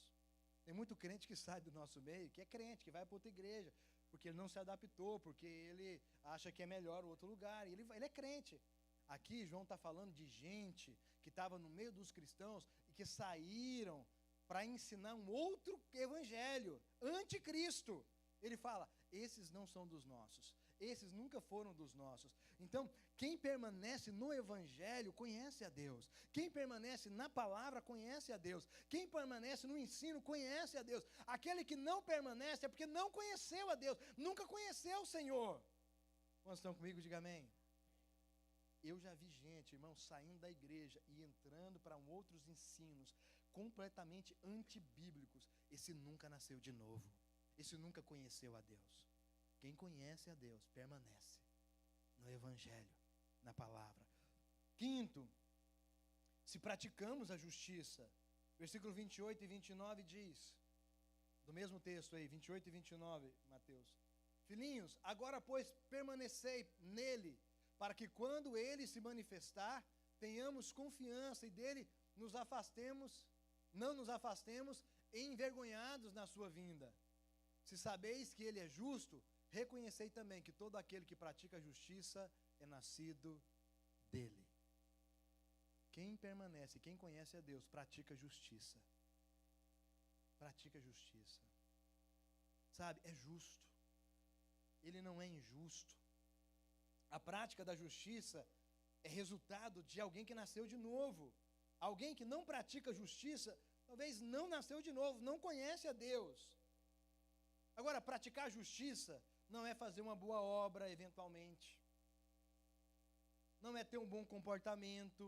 A: Tem muito crente que sai do nosso meio, que é crente, que vai para outra igreja, porque ele não se adaptou, porque ele acha que é melhor o outro lugar, e ele é crente. Aqui João está falando de gente que estava no meio dos cristãos e que saíram para ensinar um outro evangelho, anticristo. Ele fala, esses não são dos nossos, esses nunca foram dos nossos. Então, quem permanece no evangelho conhece a Deus. Quem permanece na palavra conhece a Deus. Quem permanece no ensino conhece a Deus. Aquele que não permanece é porque não conheceu a Deus, nunca conheceu o Senhor. Quantos estão comigo? Diga amém. Eu já vi gente, irmão, saindo da igreja e entrando para outros ensinos completamente antibíblicos. Esse nunca nasceu de novo. Esse nunca conheceu a Deus. Quem conhece a Deus permanece no evangelho, na palavra. Quinto, se praticamos a justiça, versículo 28 e 29 diz, do mesmo texto aí, 28 e 29, Mateus. Filhinhos, agora pois permanecei nele, para que quando ele se manifestar, tenhamos confiança e dele não nos afastemos envergonhados na sua vinda. Se sabeis que ele é justo, reconhecei também que todo aquele que pratica a justiça é nascido dele. Quem permanece, quem conhece a Deus, pratica a justiça. Pratica a justiça. Sabe, é justo. ele não é injusto. A prática da justiça é resultado de alguém que nasceu de novo. Alguém que não pratica justiça, talvez não nasceu de novo, não conhece a Deus. Agora, praticar justiça não é fazer uma boa obra, eventualmente. Não é ter um bom comportamento.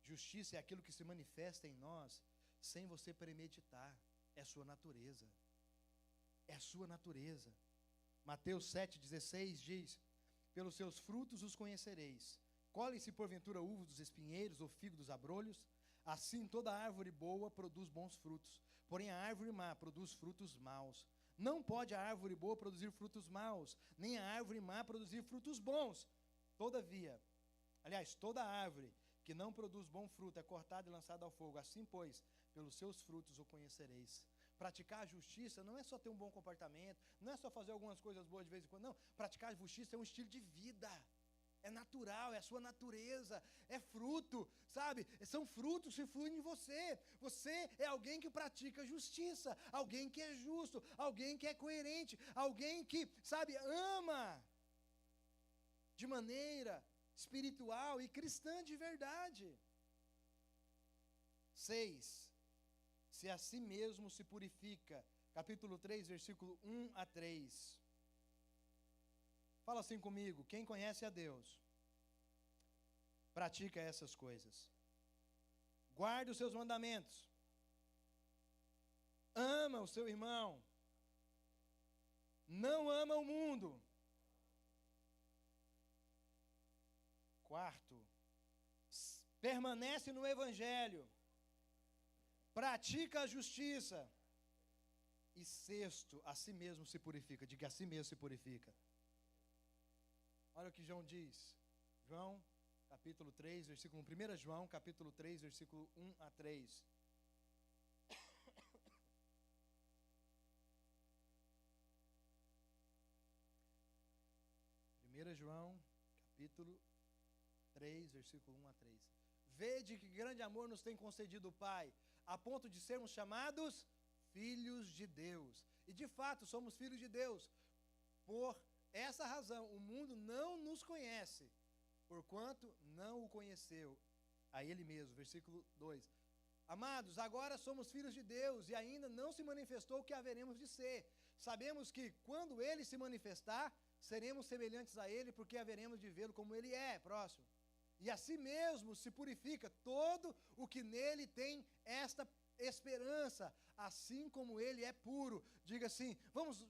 A: Justiça é aquilo que se manifesta em nós sem você premeditar. É a sua natureza. É a sua natureza. Mateus 7,16 diz: pelos seus frutos os conhecereis. Colhem-se porventura uvas dos espinheiros ou figo dos abrolhos? Assim toda árvore boa produz bons frutos, porém a árvore má produz frutos maus. Não pode a árvore boa produzir frutos maus, nem a árvore má produzir frutos bons. Todavia, toda árvore que não produz bom fruto é cortada e lançada ao fogo. Assim, pois, pelos seus frutos o conhecereis. Praticar a justiça não é só ter um bom comportamento, não é só fazer algumas coisas boas de vez em quando, não. Praticar a justiça é um estilo de vida. É natural, é a sua natureza, é fruto, sabe? São frutos que fluem em você. Você é alguém que pratica justiça, alguém que é justo, alguém que é coerente, alguém que, sabe, ama de maneira espiritual e cristã de verdade. 6. Se a si mesmo se purifica. Capítulo 3, versículo 1 a 3. Fala assim comigo: quem conhece a Deus, pratica essas coisas. Guarde os seus mandamentos. Ama o seu irmão. Não ama o mundo. 4. Permanece no Evangelho. Pratica a justiça. E 6, a si mesmo se purifica. Diga: a si mesmo se purifica. Olha o que João diz. João, capítulo 3, versículo 1. 1 João, capítulo 3, versículo 1 a 3. 1 João, capítulo 3, versículo 1 a 3. Vede que grande amor nos tem concedido o Pai, a ponto de sermos chamados filhos de Deus. E de fato somos filhos de Deus. Por essa razão, o mundo não nos conhece, porquanto não o conheceu a Ele mesmo. Versículo 2. Amados, agora somos filhos de Deus e ainda não se manifestou o que haveremos de ser. Sabemos que quando Ele se manifestar, seremos semelhantes a Ele, porque haveremos de vê-lo como Ele é. Próximo. E assim mesmo se purifica todo o que nele tem esta esperança, assim como Ele é puro. Diga assim, vamos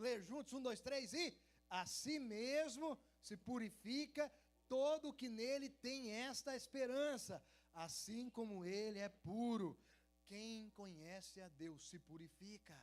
A: ler juntos, 1, 2, 3, e assim mesmo se purifica todo o que nele tem esta esperança, assim como Ele é puro. Quem conhece a Deus se purifica,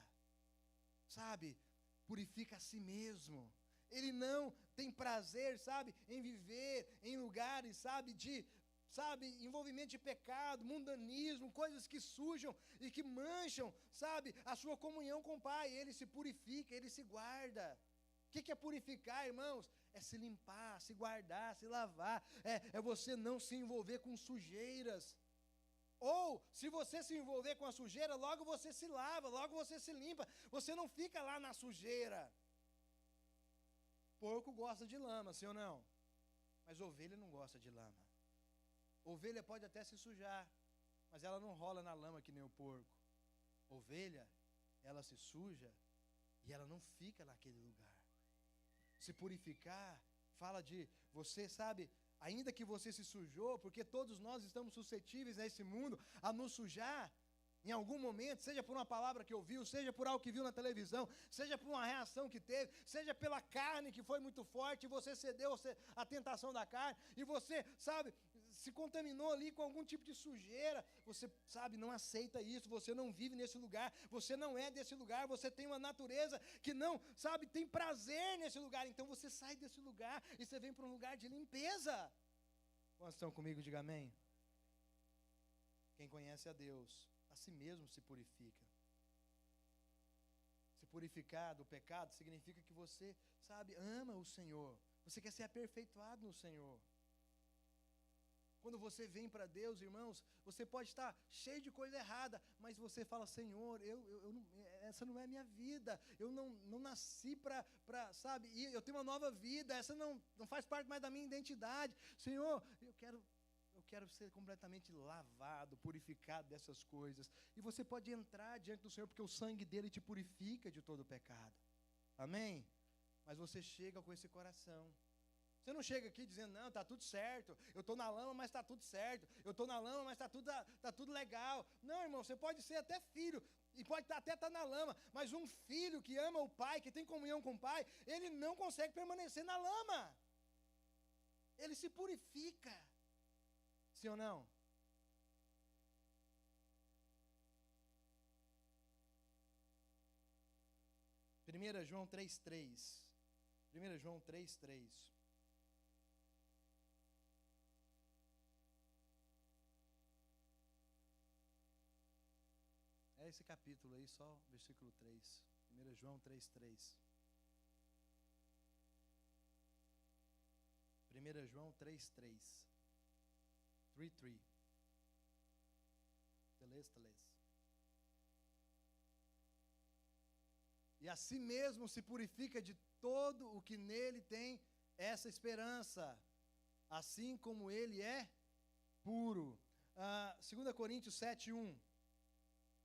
A: sabe? Purifica a si mesmo. Ele não tem prazer, sabe, em viver em lugares, sabe, envolvimento de pecado, mundanismo, coisas que sujam e que mancham, sabe, a sua comunhão com o Pai. Ele se purifica, ele se guarda. O que é purificar, irmãos? É se limpar, se guardar, se lavar. É você não se envolver com sujeiras. Ou, se você se envolver com a sujeira, logo você se lava, logo você se limpa. Você não fica lá na sujeira. Porco gosta de lama, sim ou não? Mas ovelha não gosta de lama. Ovelha pode até se sujar, mas ela não rola na lama que nem o porco. Ovelha, ela se suja e ela não fica naquele lugar. Se purificar, fala de você, sabe, ainda que você se sujou, porque todos nós estamos suscetíveis nesse mundo a nos sujar. Em algum momento, seja por uma palavra que ouviu, seja por algo que viu na televisão, seja por uma reação que teve, seja pela carne que foi muito forte, e você cedeu à tentação da carne, e você, sabe, se contaminou ali com algum tipo de sujeira, você, sabe, não aceita isso, você não vive nesse lugar, você não é desse lugar, você tem uma natureza que não, sabe, tem prazer nesse lugar, então você sai desse lugar e você vem para um lugar de limpeza. Quantos estão comigo? Diga amém. Quem conhece a Deus, a si mesmo se purifica. Se purificar do pecado significa que você, sabe, ama o Senhor. Você quer ser aperfeiçoado no Senhor. Quando você vem para Deus, irmãos, você pode estar cheio de coisa errada, mas você fala, Senhor, essa não é a minha vida, eu não nasci para, sabe, eu tenho uma nova vida, essa não faz parte mais da minha identidade. Senhor, eu quero ser completamente lavado, purificado dessas coisas. E você pode entrar diante do Senhor, porque o sangue dele te purifica de todo o pecado. Amém? Mas você chega com esse coração. Você não chega aqui dizendo, não, está tudo certo, eu estou na lama, mas está tudo certo, eu estou na lama, mas está tudo legal. Não, irmão, você pode ser até filho, e pode até estar na lama, mas um filho que ama o pai, que tem comunhão com o pai, ele não consegue permanecer na lama. Ele se purifica. Sim ou não? João 3:3. 1 João 3:3. É esse capítulo aí, só versículo 3. 1 João 3:3. 1 João 3:3. 3:3. Beleza. E assim mesmo se purifica de todo o que nele tem essa esperança, assim como ele é puro. 2 Coríntios 7:1.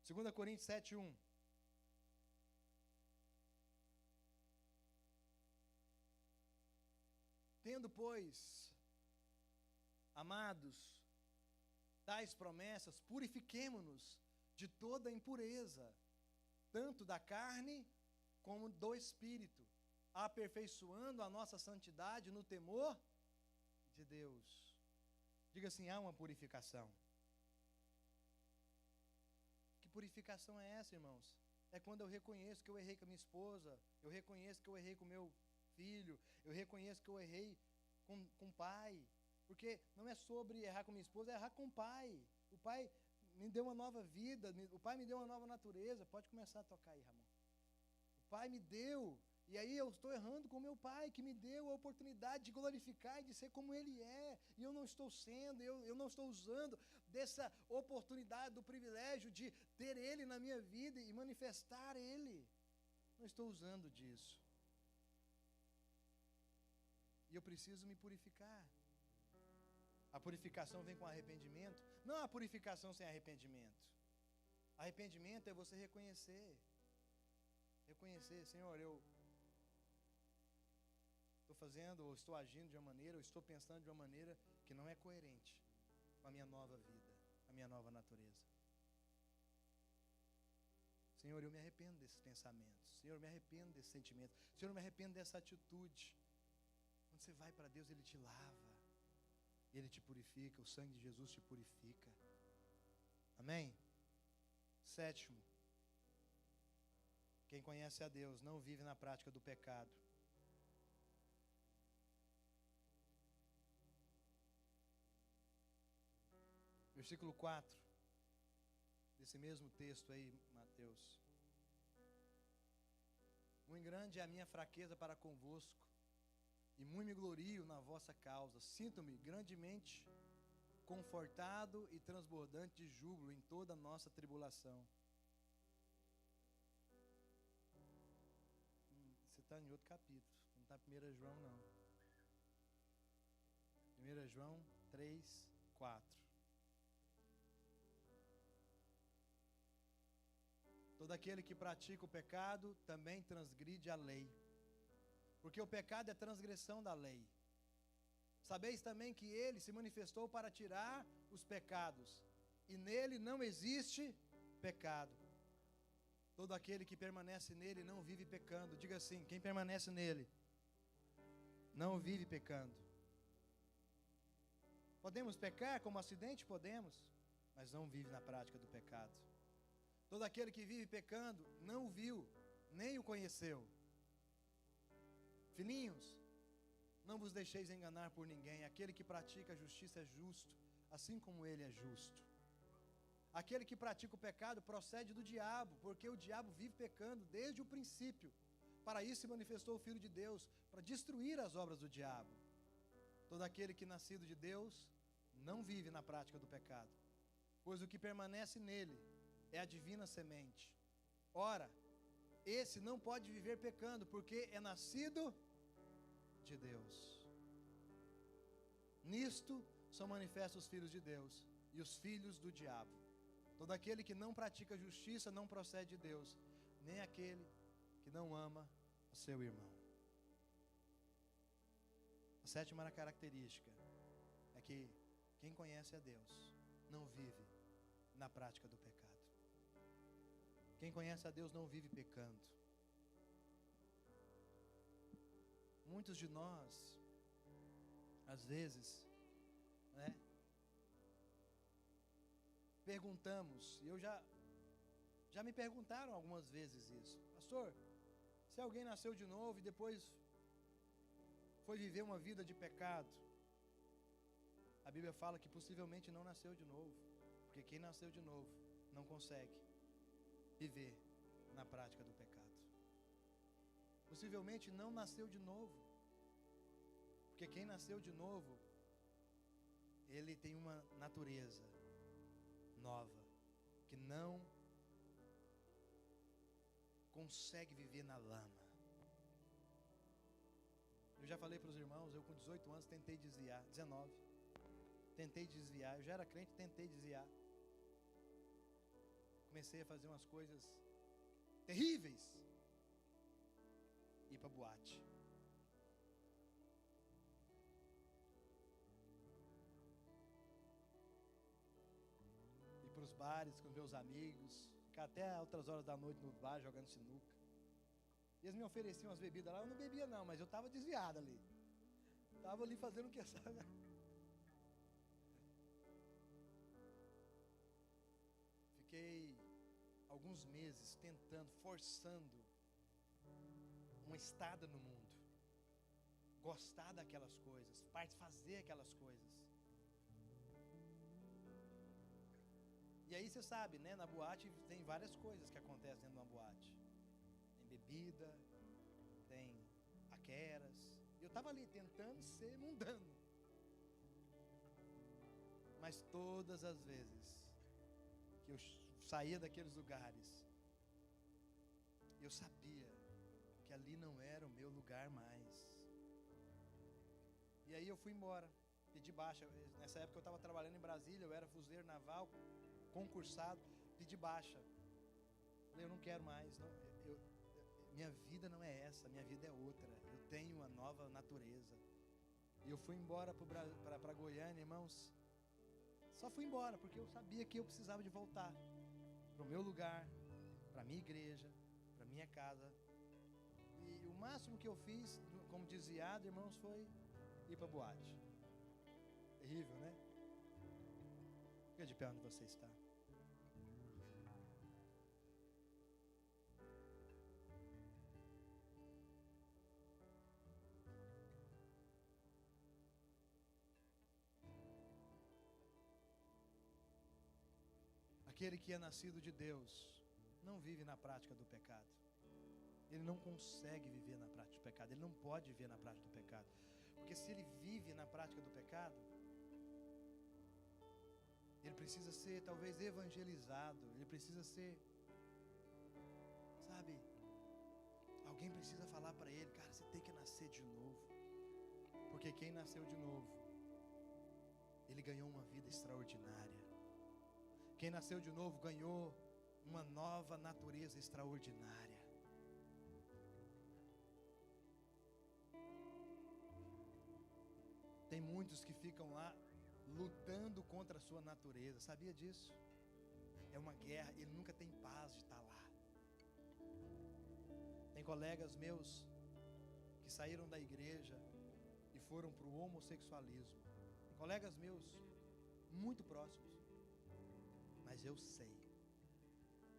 A: 2 Coríntios 7:1. Tendo, pois, amados, tais promessas, purifiquemo-nos de toda impureza, tanto da carne como do espírito, aperfeiçoando a nossa santidade no temor de Deus. Diga assim, há uma purificação. Que purificação é essa, irmãos? É quando eu reconheço que eu errei com a minha esposa, eu reconheço que eu errei com o meu filho, eu reconheço que eu errei com o pai. Porque não é sobre errar com minha esposa, é errar com o pai. O pai me deu uma nova vida, o pai me deu uma nova natureza. Pode começar a tocar aí, Ramon. O pai me deu, e aí eu estou errando com meu pai, que me deu a oportunidade de glorificar e de ser como ele é. E eu não estou sendo, eu não estou usando dessa oportunidade, do privilégio de ter ele na minha vida e manifestar ele. Não estou usando disso. E eu preciso me purificar. A purificação vem com arrependimento? Não há purificação sem arrependimento. Arrependimento é você reconhecer. Reconhecer, Senhor, eu estou fazendo, ou estou agindo de uma maneira, ou estou pensando de uma maneira que não é coerente com a minha nova vida, a minha nova natureza. Senhor, eu me arrependo desses pensamentos. Senhor, eu me arrependo desse sentimento. Senhor, eu me arrependo dessa atitude. Quando você vai para Deus, Ele te lava. Ele te purifica, o sangue de Jesus te purifica. Amém? 7. Quem conhece a Deus não vive na prática do pecado. Versículo 4. Desse mesmo texto aí, Mateus. Muito grande é a minha fraqueza para convosco, e muito me glorio na vossa causa. Sinto-me grandemente confortado e transbordante de júbilo em toda a nossa tribulação. Você está em outro capítulo, não está em 1 João não. 1 João 3, 4. Todo aquele que pratica o pecado também transgride a lei, porque o pecado é transgressão da lei. Sabeis também que ele se manifestou para tirar os pecados, e nele não existe pecado. Todo aquele que permanece nele não vive pecando. Diga assim, quem permanece nele não vive pecando. Podemos pecar como acidente? Podemos, mas não vive na prática do pecado. Todo aquele que vive pecando não o viu, nem o conheceu. Filhinhos, não vos deixeis enganar por ninguém. Aquele que pratica a justiça é justo, assim como ele é justo. Aquele que pratica o pecado procede do diabo, porque o diabo vive pecando desde o princípio. Para isso se manifestou o Filho de Deus, para destruir as obras do diabo. Todo aquele que nascido de Deus não vive na prática do pecado, pois o que permanece nele é a divina semente. Ora, esse não pode viver pecando, porque é nascido de Deus. Nisto são manifestos os filhos de Deus e os filhos do diabo. Todo aquele que não pratica justiça não procede de Deus, nem aquele que não ama o seu irmão. A sétima característica é que quem conhece a Deus não vive na prática do pecado. Quem conhece a Deus não vive pecando. Muitos de nós, às vezes, né, perguntamos, e eu já me perguntaram algumas vezes isso: pastor, se alguém nasceu de novo e depois foi viver uma vida de pecado, a Bíblia fala que possivelmente não nasceu de novo, porque quem nasceu de novo não consegue viver na prática do pecado. Possivelmente não nasceu de novo, porque quem nasceu de novo, ele tem uma natureza nova, que não consegue viver na lama. Eu já falei para os irmãos, eu com 18 anos tentei desviar, 19, tentei desviar, eu já era crente, tentei desviar. Comecei a fazer umas coisas terríveis, ir para boate. Ir para os bares com meus amigos, ficar até altas horas da noite no bar jogando sinuca. E eles me ofereciam umas bebidas lá, eu não bebia não, mas eu estava desviado ali. Estava ali fazendo o que, sabe? Fiquei alguns meses tentando, forçando uma estada no mundo, gostar daquelas coisas, fazer aquelas coisas. E aí você sabe, né, na boate tem várias coisas que acontecem dentro de uma boate. Tem bebida, tem paqueras. Eu estava ali tentando ser mundano, mas todas as vezes que eu saía daqueles lugares, eu sabia que ali não era o meu lugar mais. E aí eu fui embora, pedi baixa. Nessa época eu estava trabalhando em Brasília, eu era fuzileiro naval, concursado, pedi baixa. Falei, eu não quero mais, não, minha vida não é essa, minha vida é outra, eu tenho uma nova natureza. E eu fui embora para Goiânia, irmãos. Só fui embora, porque eu sabia que eu precisava de voltar para o meu lugar, para a minha igreja, para a minha casa. E o máximo que eu fiz, como desviado, irmãos, foi ir para a boate. Terrível, né? Fica de pé onde você está. Aquele que é nascido de Deus não vive na prática do pecado. Ele não consegue viver na prática do pecado. Ele não pode viver na prática do pecado. Porque se ele vive na prática do pecado, ele precisa ser talvez evangelizado. Ele precisa ser, sabe, alguém precisa falar para ele: cara, você tem que nascer de novo. Porque quem nasceu de novo, ele ganhou uma vida extraordinária. Quem nasceu de novo ganhou uma nova natureza extraordinária. Tem muitos que ficam lá lutando contra a sua natureza. Sabia disso? É uma guerra, ele nunca tem paz de estar lá. Tem colegas meus que saíram da igreja e foram para o homossexualismo. Colegas meus muito próximos. Mas eu sei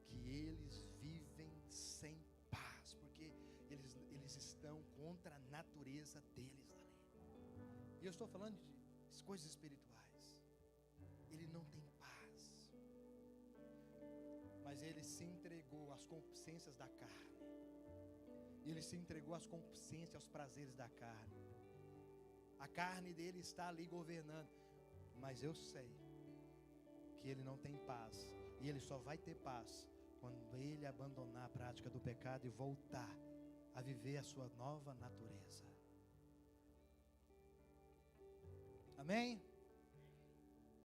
A: que eles vivem sem paz, porque eles estão contra a natureza deles ali. E eu estou falando de coisas espirituais. Ele não tem paz, mas ele se entregou às concupiscências da carne. Ele se entregou às concupiscências, aos prazeres da carne. A carne dele está ali governando. Mas eu sei que ele não tem paz. E ele só vai ter paz quando ele abandonar a prática do pecado e voltar a viver a sua nova natureza. Amém?